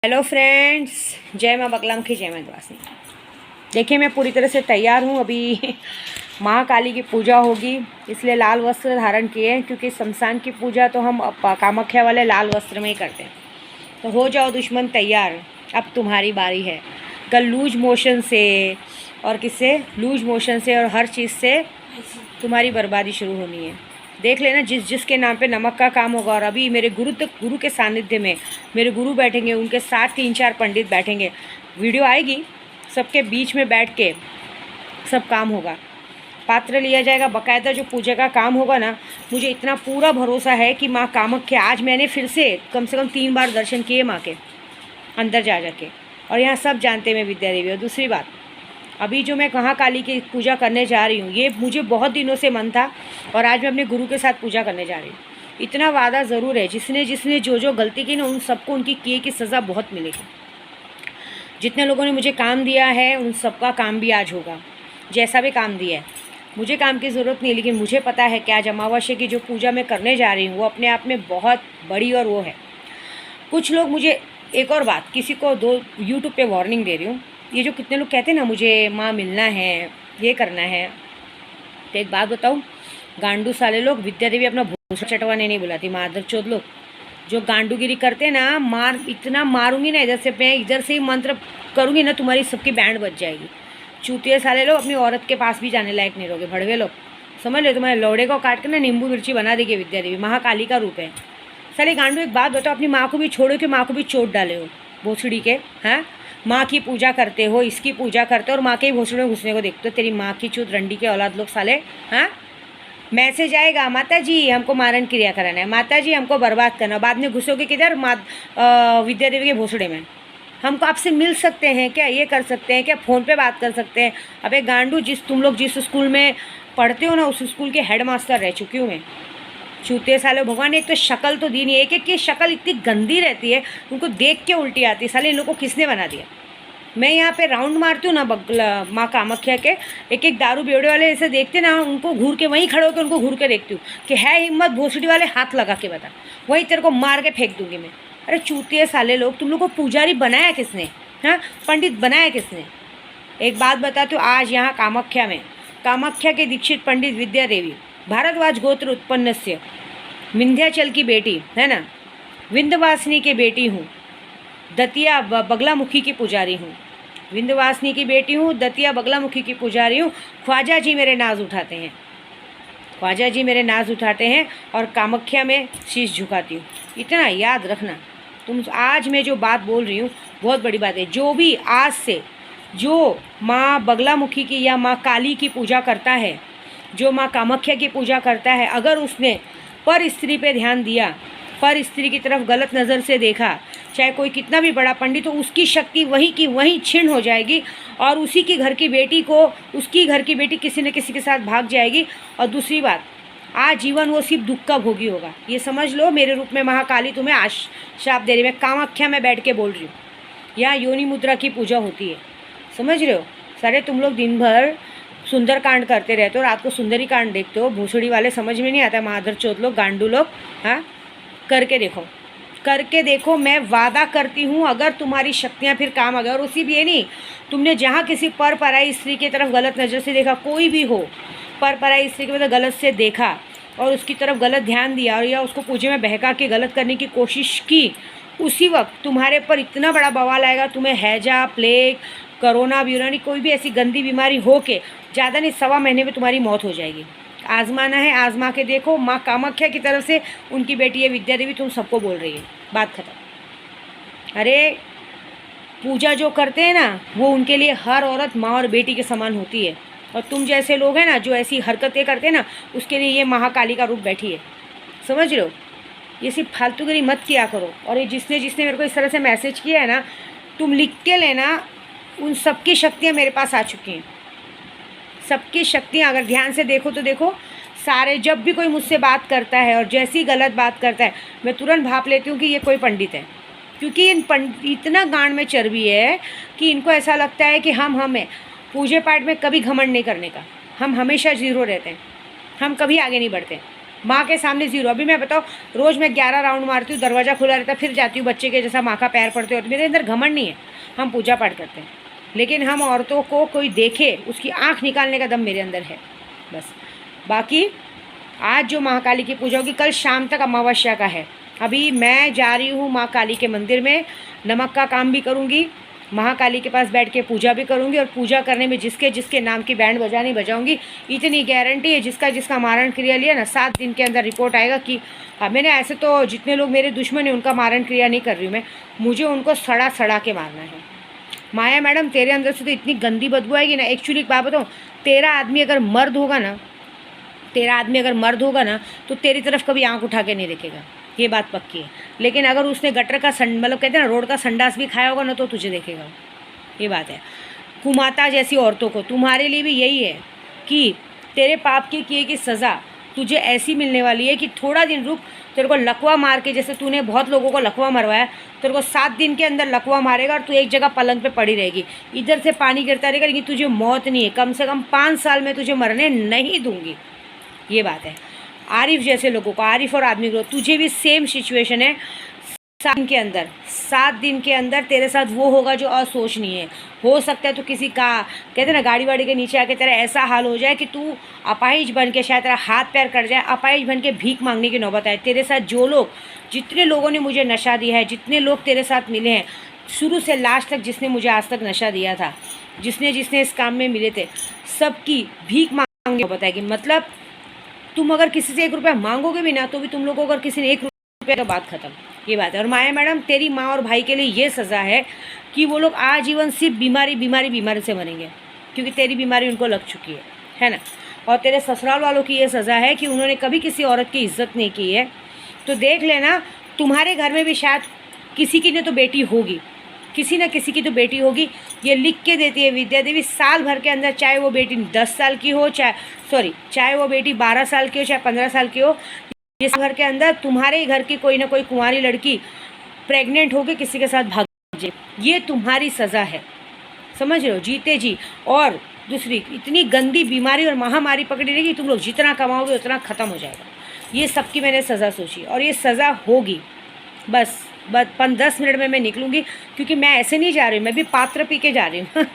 Hello friends, जय माँ बगलाम की जय माँ वासनी। देखिए मैं पूरी तरह से तैयार हूँ। अभी महाकाली की पूजा होगी, इसलिए लाल वस्त्र धारण किए हैं, क्योंकि शमशान की पूजा तो हम कामाख्या वाले लाल वस्त्र में ही करते हैं। तो हो जाओ दुश्मन तैयार, अब तुम्हारी बारी है। कल लूज मोशन से और किससे, लूज मोशन से और हर चीज़ से तुम्हारी बर्बादी शुरू होनी है। देख लेना, जिसके नाम पे नमक का काम होगा। और अभी मेरे गुरु के सानिध्य में मेरे गुरु बैठेंगे, उनके साथ 3-4 पंडित बैठेंगे। वीडियो आएगी, सबके बीच में बैठ के सब काम होगा। पात्र लिया जाएगा, बाकायदा जो पूजा का काम होगा ना, मुझे इतना पूरा भरोसा है कि माँ कामाख्या, आज मैंने फिर से कम 3 बार दर्शन किए माँ के अंदर जा के। और यहाँ सब जानते मैं विद्या देवी। और दूसरी बात, अभी जो मैं महाकाली की पूजा करने जा रही हूँ, ये मुझे बहुत दिनों से मन था, और आज मैं अपने गुरु के साथ पूजा करने जा रही हूँ। इतना वादा ज़रूर है, जिसने जो गलती की ना, उन सबको उनकी किए की सज़ा बहुत मिलेगी। जितने लोगों ने मुझे काम दिया है, उन सबका काम भी आज होगा। जैसा भी काम दिया है, मुझे काम की ज़रूरत नहीं, लेकिन मुझे पता है कि आज अमावस्या की जो पूजा मैं करने जा रही हूँ, वो अपने आप में बहुत बड़ी और वो है। कुछ लोग मुझे, एक और बात, किसी को यूट्यूब पे वार्निंग दे रही हूँ। ये जो कितने लोग कहते हैं ना, मुझे माँ मिलना है, ये करना है, तो एक बात बताऊँ, गांडू साले लोग, विद्या देवी अपना भूसा चटवाने नहीं बुलाती। माधर चौथ लोग जो गांडूगिरी करते हैं ना, इतना मारूंगी ना, इधर से मैं इधर से ही मंत्र करूँगी ना, तुम्हारी सबकी बैंड बच जाएगी। चूतिया साले लोग अपनी औरत के पास भी जाने लायक नहीं रहोगे। भड़वे लोग, समझ लो, तुम्हारे लौड़े को काट कर ना नींबू मिर्ची बना देगी विद्या देवी। महाकाली का रूप है साले गांडू। एक बात बताओ, अपनी माँ को भी छोड़ो कि माँ को भी चोट डाले हो भोसड़ी के। हाँ, माँ की पूजा करते हो, इसकी पूजा करते हो, और माँ के ही भोसड़ी में घुसने को देखते हो। तेरी माँ की चूत रंडी के औलाद लोग साले। हाँ, मैसेज आएगा, माता जी हमको मारण क्रिया कराना है, माता जी हमको बर्बाद करना। बाद में घुसोगे किधर, विद्या देवी के भोसड़े में। हमको आपसे मिल सकते हैं क्या, ये कर सकते हैं क्या, फ़ोन पे बात कर सकते हैं। अबे गांडू, तुम लोग जिस स्कूल में पढ़ते हो ना, उस स्कूल के हेड मास्टर रह चुकी हूँ मैं। चूते साले भगवान, एक तो शक्ल तो दी नहीं, एक की शक्ल इतनी गंदी रहती है, उनको देख के उल्टी आती है। साले इन लोगों को किसने बना दिया। मैं यहाँ पे राउंड मारती हूँ ना माँ कामाख्या के, एक दारू बेवड़े वाले ऐसे देखते ना, उनको घूर के, वहीं खड़े होकर उनको घूर के देखती हूँ कि है हिम्मत भोसड़ी वाले, हाथ लगा के बता, वहीं तेरे को मार के फेंक दूंगी मैं। अरे चूतिए साले लोग, तुम लोग को पुजारी बनाया किसने, हाँ, पंडित बनाया किसने। एक बात बताती हूँ, आज यहाँ कामाख्या के दीक्षित पंडित विद्या देवी, भारद्वाज गोत्र उत्पन्न से, विंध्याचल की बेटी है ना, विंध्यवासिनी की बेटी हूँ, दतिया बगलामुखी की पुजारी हूँ। विंध्यवासिनी की बेटी हूँ, दतिया बगलामुखी की पुजारी हूँ। ख्वाजा जी मेरे नाज उठाते हैं, ख्वाजा जी मेरे नाज उठाते हैं, और कामाख्या में शीश झुकाती हूँ। इतना याद रखना तुम। आज मैं जो बात बोल रही हूँ बहुत बड़ी बात है। जो भी आज से जो माँ बगलामुखी की या माँ काली की पूजा करता है, जो माँ कामाख्या की पूजा करता है, अगर उसने पर स्त्री पे ध्यान दिया, पर स्त्री की तरफ गलत नज़र से देखा, चाहे कोई कितना भी बड़ा पंडित हो, उसकी शक्ति वहीं की वहीं छिन्न हो जाएगी, और उसी की घर की बेटी को, उसकी घर की बेटी किसी न किसी के साथ भाग जाएगी। और दूसरी बात, आजीवन वो सिर्फ दुख का भोगी होगा। ये समझ लो, मेरे रूप में महाकाली तुम्हें श्राप दे रही है। मैं कामाख्या में बैठ के बोल रही हूँ, यहाँ योनि मुद्रा की पूजा होती है, समझ रहे हो। सारे तुम लोग दिन भर सुंदर कांड करते रहते हो, रात को सुंदरी कांड देखते हो। भूसड़ी वाले समझ में नहीं आता, माधर चौथ लोग, गांडू लोग। हाँ, करके देखो, मैं वादा करती हूँ, अगर तुम्हारी शक्तियाँ फिर काम आ गए। और उसी भी ये नहीं, तुमने जहाँ किसी पराई स्त्री की तरफ गलत नज़र से देखा, कोई भी हो, पराई स्त्री की तरफ गलत से देखा और उसकी तरफ गलत ध्यान दिया, और या उसको पूजे में बहका के गलत करने की कोशिश की, उसी वक्त तुम्हारे पर इतना बड़ा बवाल आएगा। तुम्हें हैजा, प्लेग, कोरोना, ब्यूरानी, कोई भी ऐसी गंदी बीमारी हो के ज़्यादा नहीं 1.25 महीने में तुम्हारी मौत हो जाएगी। आजमाना है, आजमा के देखो। माँ कामाख्या की तरफ से उनकी बेटी है विद्या देवी, तुम सबको बोल रही है, बात खत्म। अरे पूजा जो करते हैं ना, वो उनके लिए हर औरत माँ और बेटी के समान होती है। और तुम जैसे लोग हैं ना, जो ऐसी हरकतें करते हैं ना, उसके लिए ये महाकाली का रूप बैठी है, समझ लो। ये सिर्फ फालतूगिरी मत किया करो। और ये जिसने मेरे को इस तरह से मैसेज किया है ना, तुम लिख के लेना, उन सबकी शक्तियाँ मेरे पास आ चुकी हैं। सबकी शक्तियाँ अगर ध्यान से देखो तो देखो, सारे, जब भी कोई मुझसे बात करता है और जैसी गलत बात करता है, मैं तुरंत भाप लेती हूँ कि ये कोई पंडित है। क्योंकि इतना गांड में चर्बी है कि इनको ऐसा लगता है कि हम हैं। पूजे पाठ में कभी घमंड नहीं करने का, हम हमेशा जीरो रहते हैं, हम कभी आगे नहीं बढ़ते। माँ के सामने ज़ीरो। अभी मैं बताऊँ, रोज़ मैं 11 राउंड मारती हूँ, दरवाज़ा खुला रहता है, फिर जाती हूँ बच्चे के जैसा माँ का पैर पड़ते हो। मेरे अंदर घमंड नहीं है, हम पूजा पाठ करते हैं, लेकिन हम औरतों को कोई देखे उसकी आँख निकालने का दम मेरे अंदर है बस। बाकी आज जो महाकाली की पूजा होगी, कल शाम तक अमावस्या का है। अभी मैं जा रही हूँ माँ काली के मंदिर में, नमक का काम भी करूँगी, महाकाली के पास बैठ के पूजा भी करूँगी, और पूजा करने में जिसके जिसके नाम की बैंड बजानी बजाऊँगी। इतनी गारंटी है, जिसका जिसका मारण क्रिया लिया ना, 7 दिन के अंदर रिपोर्ट आएगा कि मैंने ऐसे तो जितने लोग मेरे दुश्मन हैं उनका मारण क्रिया नहीं कर रही हूँ मैं, मुझे उनको सड़ा सड़ा के मारना है। माया मैडम, तेरे अंदर से तो इतनी गंदी बदबू आएगी ना। एक्चुअली एक बात बताऊँ, तेरा आदमी अगर मर्द होगा ना, तो तेरी तरफ कभी आंख उठा के नहीं देखेगा, ये बात पक्की है। लेकिन अगर उसने गटर का मतलब कहते हैं ना, रोड का संडास भी खाया होगा ना, तो तुझे देखेगा, ये बात है। कुमाता जैसी औरतों को, तुम्हारे लिए भी यही है कि तेरे पाप के किए की सज़ा तुझे ऐसी मिलने वाली है कि थोड़ा दिन रुक, तेरे को लकवा मार के, जैसे तूने बहुत लोगों को लकवा मरवाया, तेरे को 7 दिन के अंदर लकवा मारेगा और तू एक जगह पलंग पे पड़ी रहेगी, इधर से पानी गिरता रहेगा, लेकिन तुझे मौत नहीं है। कम से कम 5 साल में तुझे मरने नहीं दूंगी, ये बात है। आरिफ जैसे लोगों को, आरिफ और आदमी को, तुझे भी सेम सिचुएशन है। 7 दिन के अंदर तेरे साथ वो होगा जो असोचनीय है। हो सकता है तो किसी का, कहते हैं ना, गाड़ी वाड़ी के नीचे आके तेरा ऐसा हाल हो जाए कि तू अपाहिज बन के, शायद तेरा हाथ पैर कट जाए, अपाहिज बन के भीख मांगने की नौबत आए। तेरे साथ जो लोग, जितने लोगों ने मुझे नशा दिया है, जितने लोग तेरे साथ मिले हैं शुरू से लास्ट तक, जिसने मुझे आज तक नशा दिया था, जिसने जिसने इस काम में मिले थे, सबकी भीख मांगने की नौबत आएगी। मतलब तुम अगर किसी से 1 रुपया मांगोगे भी ना, तो भी तुम लोगों को अगर किसी ने 1 रुपया, तो बात खत्म, ये बात है। और माया मैडम, तेरी माँ और भाई के लिए ये सज़ा है कि वो लोग आजीवन सिर्फ बीमारी से मरेंगे, क्योंकि तेरी बीमारी उनको लग चुकी है ना। और तेरे ससुराल वालों की ये सज़ा है कि उन्होंने कभी किसी औरत की इज्जत नहीं की है। तो देख लेना, तुम्हारे घर में भी शायद किसी की ने तो बेटी होगी, किसी न किसी की तो बेटी होगी। ये लिख के देती है विद्या देवी, साल भर के अंदर, चाहे वो बेटी 10 साल की हो, चाहे वो बेटी 12 साल की हो, चाहे 15 साल की हो, ये घर के अंदर तुम्हारे घर की कोई ना कोई कुंवारी लड़की प्रेग्नेंट होकर किसी के साथ भाग जाए, ये तुम्हारी सज़ा है, समझ रहे हो, जीते जी। और दूसरी, इतनी गंदी बीमारी और महामारी पकड़ी रहेगी, तुम लोग जितना कमाओगे उतना ख़त्म हो जाएगा। ये सबकी मैंने सज़ा सोची, और ये सज़ा होगी। बस 10 मिनट में मैं निकलूँगी, क्योंकि मैं ऐसे नहीं जा रही हूँ, मैं भी पात्र पी के जा रही हूँ।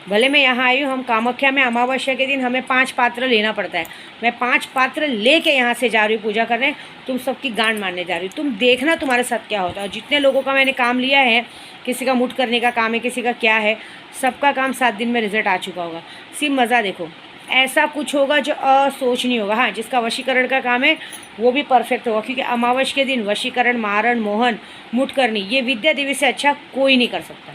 भले मैं यहाँ आई हूँ, हम कामाख्या में अमावस्या के दिन हमें 5 पात्र लेना पड़ता है, मैं 5 पात्र लेके यहाँ से जा रही हूँ पूजा करने। तुम सबकी गांड मारने जा रही हूँ, तुम देखना तुम्हारे साथ क्या होता है। और जितने लोगों का मैंने काम लिया है, किसी का मुठ करने का काम है, किसी का क्या है, सबका काम 7 दिन में रिजल्ट आ चुका होगा। सिर्फ मज़ा देखो, ऐसा कुछ होगा जो असोचनीय होगा। हाँ, जिसका वशीकरण का काम है वो भी परफेक्ट होगा, क्योंकि अमावस्या के दिन वशीकरण, मारण, मोहन, मुठ करनी, ये विद्या देवी से अच्छा कोई नहीं कर सकता।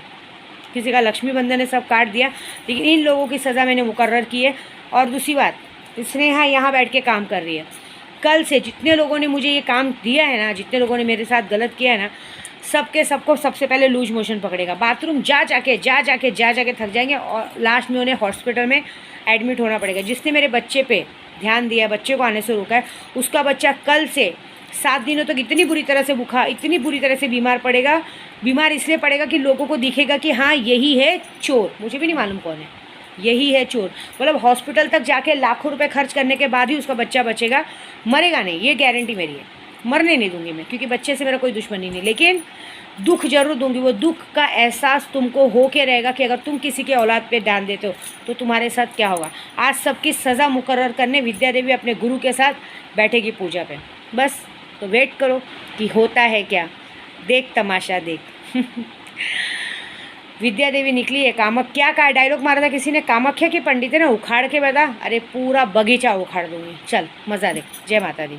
किसी का लक्ष्मी बंधन ने सब काट दिया, लेकिन इन लोगों की सज़ा मैंने मुकर्रर की है। और दूसरी बात, स्नेहा यहाँ बैठ के काम कर रही है। कल से जितने लोगों ने मुझे ये काम दिया है ना, जितने लोगों ने मेरे साथ गलत किया है ना, सबको सबसे पहले लूज मोशन पकड़ेगा। बाथरूम जा जाके थक जाएंगे, और लास्ट में उन्हें हॉस्पिटल में एडमिट होना पड़ेगा। जिसने मेरे बच्चे पे ध्यान दिया, बच्चे को आने से रोका है, उसका बच्चा कल से 7 दिनों तक इतनी बुरी तरह से इतनी बुरी तरह से बीमार पड़ेगा। बीमार इसलिए पड़ेगा कि लोगों को दिखेगा कि हाँ, यही है चोर, मुझे भी नहीं मालूम कौन है, यही है चोर। मतलब हॉस्पिटल तक जाके लाखों रुपए खर्च करने के बाद ही उसका बच्चा बचेगा, मरेगा नहीं, ये गारंटी मेरी है। मरने नहीं दूंगी मैं, क्योंकि बच्चे से मेरा कोई दुश्मनी नहीं, लेकिन दुख जरूर दूंगी। वो दुख का एहसास तुमको हो के रहेगा कि अगर तुम किसी के औलाद पे ध्यान देते हो तो तुम्हारे साथ क्या होगा। आज सबकी सज़ा मुकर्रर करने विद्या देवी अपने गुरु के साथ बैठेगी पूजा पे। बस तो वेट करो कि होता है क्या, देख तमाशा देख। विद्या देवी निकली है। कामाख्या का डायलॉग मारा था किसी ने, कामाख्या की पंडित है ना, उखाड़ के बता, अरे पूरा बगीचा उखाड़ दूंगी। चल मज़ा देख। जय माता दी।